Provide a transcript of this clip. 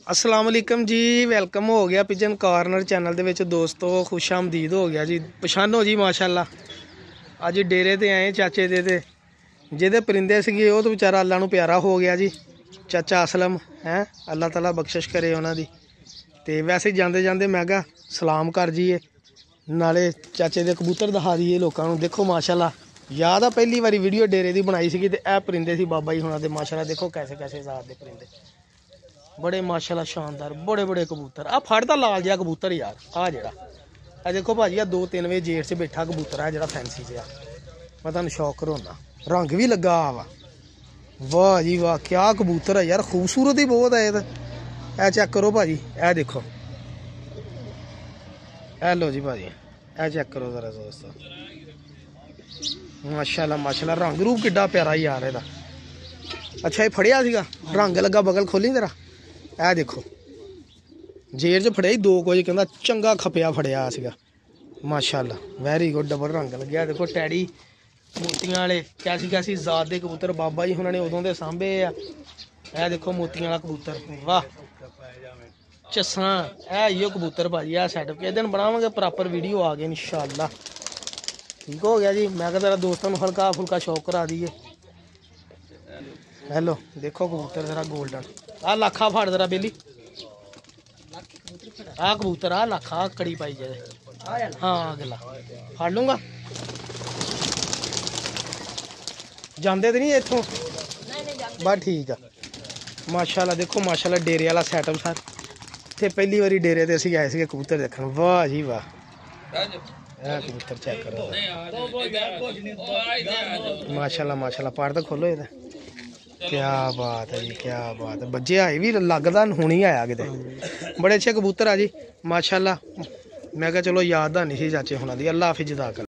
अस्सलाम वालेकुम जी, वेलकम हो गया पिजन कॉर्नर चैनल दे विच दोस्तों, खुश आमदीद हो गया जी। पछानो जी माशाल्लाह, अज डेरे ते आए चाचे दे ते जिहदे परिंदे सीगे वो तो बेचारा अल्लाह नूं प्यारा हो गया जी। चाचा असलम है, अल्लाह ताला बख्शिश करे उन्हां दी। ते वैसे जांदे जांदे मैं कहा सलाम कर जीए, नाले चाचे दे कबूतर दिखा दीए लोकां नूं। देखो माशाल्लाह, याद आ पहली बारी वीडियो डेरे दी बनाई सीगी ते ए परिंदे सी बाबा जी हुणां दे। माशाल्लाह देखो कैसे कैसे जात दे परिंदे, बड़े माशाल्लाह शानदार बड़े बड़े कबूतर। आ फड़दा लाल जिहा कबूतर यार, आ जेड़ा आ देखो भाजी, आ 2-3 बजे जेठ च बैठा कबूतर है जेड़ा फैंसी जिहा, मैं तुहानूं शौक कराउणा। रंग भी लगा वा, वाह जी वाह, क्या कबूतर है यार, खूबसूरत ही बहुत है। ए चेक करो भाजी, ए देखो, ए लो जी भाजी, ए चेक करो जरा दोस्तों, माशाल्लाह माशाल्लाह, रंग रूप किड्डा प्यारा यार एदा। अच्छा ये फड़िया सीगा, रंग लगा, बगल खोली जरा, ए देखो जेर च फड़िया 2 बजे, कहंदा चंगा खपिया फड़िया सीगा। माशाल्लाह वैरी गुड, डबल रंग लग्या। देखो टैडी मोतियां वाले, कैसी कैसी जात दे कबूतर बाबा जी उन्होंने उदों दे सांभे आ। ए देखो मोतियां वाला कबूतर, वाह चस्सां, ए इयो कबूतर भाजी। आ सैटअप किस दिन बनावांगे प्रॉपर वीडियो, आ गए इंशाल्लाह। ठीक हो गया जी, मैं तेरा दोस्तों को हल्का फुल्का शौक करा दीए। हेलो देखो कबूतर जरा गोल्डन, आ लाखा फाड़ जरा बेली, आ कबूतर आ लाखा कड़ी पाई जाए। हाँ अगला फाड़ लूंगा, जाते तो नहीं इतों बस ठीक है। माशाल्लाह देखो माशाल्लाह, डेरे वाला सैटअप सर इतने पहली बारी डेरे ते असीं आए थे कबूतर देखने। वाह जी वाह, कबूतर चेक करो माशाल्लाह माशाल्लाह, पाड़ तो खोलो ये, क्या बात है जी, क्या बात है। बच्चे आए भी लगदा हुणी आया किते, बड़े अच्छे कबूतर आ जी माशाल्लाह। मैं क्या चलो याद नहीं सी चाचे हुणां दी। अल्लाह हाफिज़, जज़ाकल्लाह।